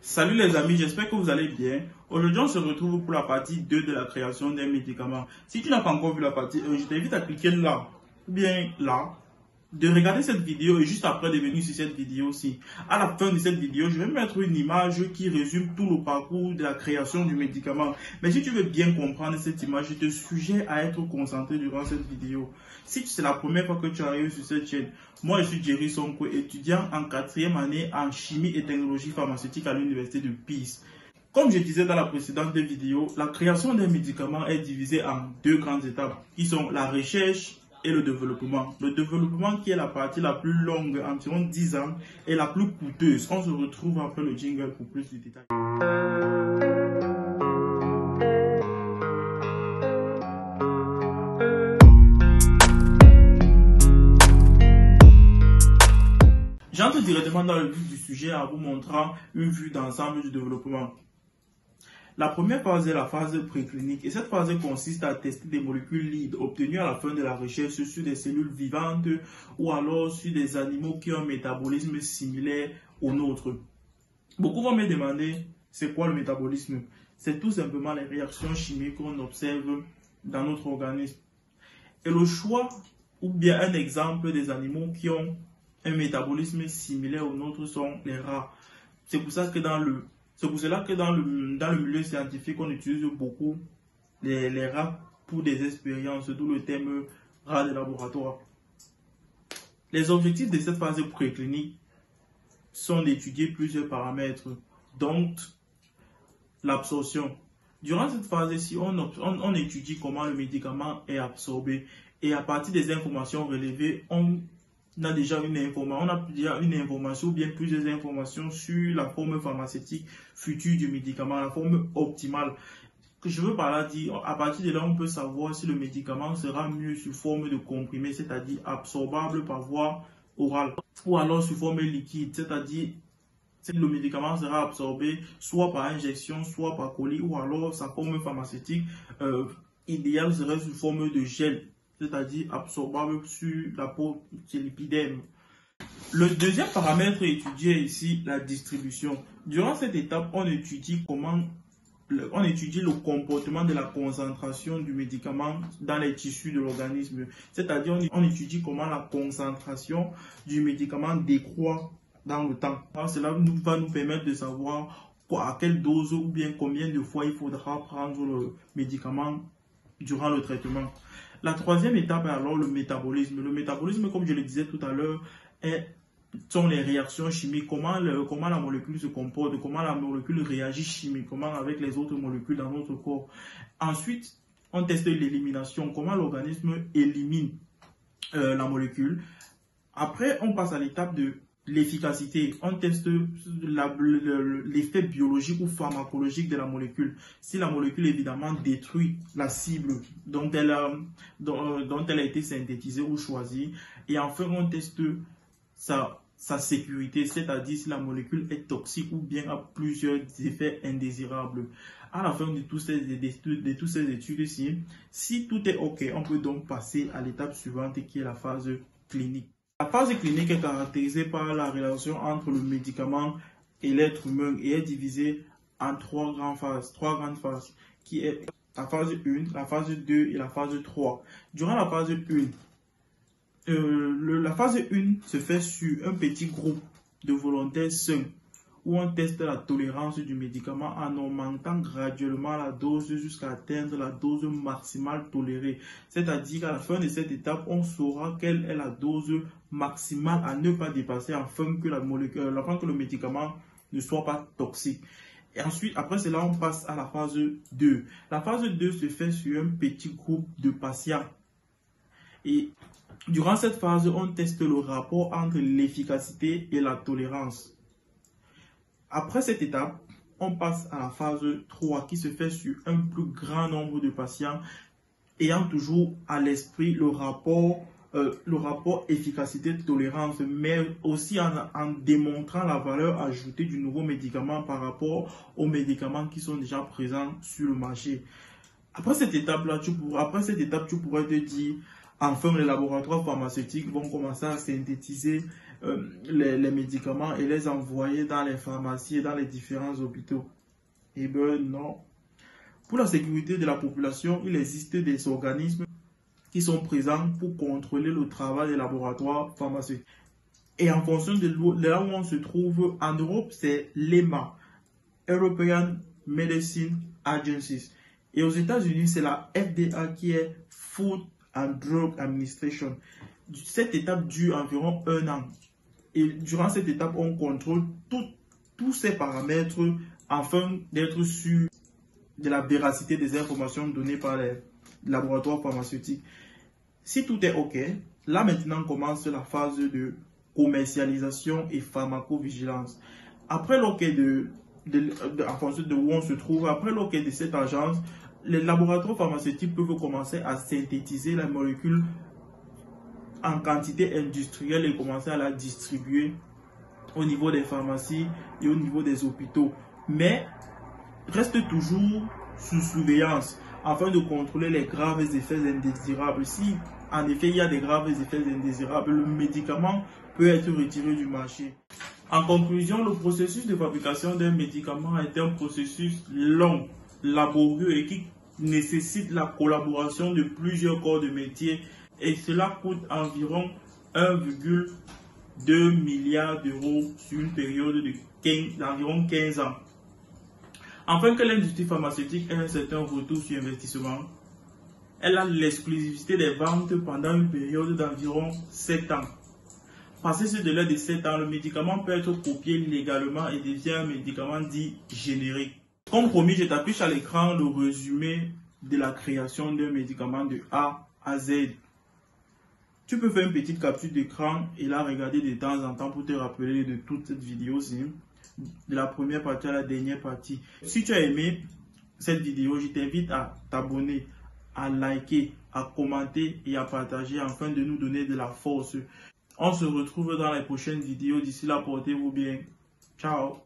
Salut les amis, j'espère que vous allez bien. Aujourd'hui, on se retrouve pour la partie 2 de la création d'un médicament. Si tu n'as pas encore vu la partie 1, je t'invite à cliquer là, ou bien là, de regarder cette vidéo et juste après de venir sur cette vidéo aussi. À la fin de cette vidéo, je vais mettre une image qui résume tout le parcours de la création du médicament. Mais si tu veux bien comprendre cette image, je te suggère à être concentré durant cette vidéo. Si c'est la première fois que tu arrives sur cette chaîne, moi je suis Jerry Sonko, étudiant en 4e année en chimie et technologie pharmaceutique à l'université de Pise. Comme je disais dans la précédente vidéo, la création d'un médicament est divisée en deux grandes étapes, qui sont la recherche et le développement. Le développement qui est la partie la plus longue, environ 10 ans, et la plus coûteuse. On se retrouve après le jingle pour plus de détails. J'entre directement dans le vif du sujet en vous montrant une vue d'ensemble du développement. La première phase est la phase préclinique et cette phase consiste à tester des molécules libres obtenues à la fin de la recherche sur des cellules vivantes ou alors sur des animaux qui ont un métabolisme similaire au nôtre. Beaucoup vont me demander c'est quoi le métabolisme? C'est tout simplement les réactions chimiques qu'on observe dans notre organisme. Et le choix ou bien un exemple des animaux qui ont un métabolisme similaire au nôtre sont les rats. C'est pour cela que dans le milieu scientifique, on utilise beaucoup les rats pour des expériences, d'où le thème rats de laboratoire. Les objectifs de cette phase préclinique sont d'étudier plusieurs paramètres, dont l'absorption. Durant cette phase-ci, on étudie comment le médicament est absorbé et à partir des informations relevées, on a déjà une information ou bien plusieurs informations sur la forme pharmaceutique future du médicament, la forme optimale. Je veux par là dire, à partir de là, on peut savoir si le médicament sera mieux sous forme de comprimé, c'est-à-dire absorbable par voie orale, ou alors sous forme liquide, c'est-à-dire si le médicament sera absorbé soit par injection, soit par colis, ou alors sa forme pharmaceutique idéale serait sous forme de gel, c'est-à-dire absorbable sur la peau, c'est l'épiderme. Le deuxième paramètre étudié est ici la distribution. Durant cette étape, on étudie le comportement de la concentration du médicament dans les tissus de l'organisme. C'est-à-dire on étudie comment la concentration du médicament décroît dans le temps. Alors, cela va nous permettre de savoir à quelle dose ou bien combien de fois il faudra prendre le médicament durant le traitement. La troisième étape est alors le métabolisme. Le métabolisme, comme je le disais tout à l'heure, sont les réactions chimiques, comment la molécule se comporte, comment la molécule réagit chimiquement avec les autres molécules dans notre corps. Ensuite, on teste l'élimination, comment l'organisme élimine la molécule. Après, on passe à l'étape de l'efficacité. On teste l'effet biologique ou pharmacologique de la molécule. Si la molécule évidemment détruit la cible dont elle a été synthétisée ou choisie. Et enfin, on teste sa sécurité, c'est-à-dire si la molécule est toxique ou bien a plusieurs effets indésirables. À la fin de toutes ces études-ci, si tout est OK, on peut donc passer à l'étape suivante qui est la phase clinique. La phase clinique est caractérisée par la relation entre le médicament et l'être humain et est divisée en trois grandes phases, qui est la phase 1, la phase 2 et la phase 3. Durant la phase 1, la phase 1 se fait sur un petit groupe de volontaires sains où on teste la tolérance du médicament en augmentant graduellement la dose jusqu'à atteindre la dose maximale tolérée. C'est-à-dire qu'à la fin de cette étape, on saura quelle est la dose maximale à ne pas dépasser afin que le médicament ne soit pas toxique. Et ensuite, après cela, on passe à la phase 2. La phase 2 se fait sur un petit groupe de patients. Et durant cette phase, on teste le rapport entre l'efficacité et la tolérance. Après cette étape, on passe à la phase 3 qui se fait sur un plus grand nombre de patients ayant toujours à l'esprit le rapport efficacité-tolérance, mais aussi en démontrant la valeur ajoutée du nouveau médicament par rapport aux médicaments qui sont déjà présents sur le marché. Après cette étape-là, tu pourrais te dire, enfin, les laboratoires pharmaceutiques vont commencer à synthétiser les médicaments et les envoyer dans les pharmacies et dans les différents hôpitaux. Eh bien non. Pour la sécurité de la population, il existe des organismes qui sont présents pour contrôler le travail des laboratoires pharmaceutiques. Et en fonction de là où on se trouve, en Europe, c'est l'EMA, European Medicine Agency. Et aux États-Unis, c'est la FDA qui est Food and Drug Administration. Cette étape dure environ 1 an. Et durant cette étape, on contrôle tous ces paramètres afin d'être sûr de la véracité des informations données par les laboratoires pharmaceutiques. Si tout est OK, là maintenant commence la phase de commercialisation et pharmacovigilance. Après l'OK en fonction de où on se trouve, après l'OK de cette agence, les laboratoires pharmaceutiques peuvent commencer à synthétiser la molécule en quantité industrielle et commencer à la distribuer au niveau des pharmacies et au niveau des hôpitaux. Mais reste toujours sous surveillance afin de contrôler les graves effets indésirables. Si en effet il y a des graves effets indésirables, le médicament peut être retiré du marché. En conclusion, le processus de fabrication d'un médicament est un processus long, laborieux et qui nécessite la collaboration de plusieurs corps de métier, et cela coûte environ 1,2 milliard d'euros sur une période d'environ 15 ans. Afin que l'industrie pharmaceutique ait un certain retour sur investissement, elle a l'exclusivité des ventes pendant une période d'environ 7 ans. Passé ce délai de 7 ans, le médicament peut être copié légalement et devient un médicament dit générique. Comme promis, je t'affiche à l'écran le résumé de la création d'un médicament de A à Z. Tu peux faire une petite capture d'écran et la regarder de temps en temps pour te rappeler de toute cette vidéo, de la première partie à la dernière partie. Si tu as aimé cette vidéo, je t'invite à t'abonner, à liker, à commenter et à partager afin de nous donner de la force. On se retrouve dans les prochaines vidéos. D'ici là, portez-vous bien. Ciao.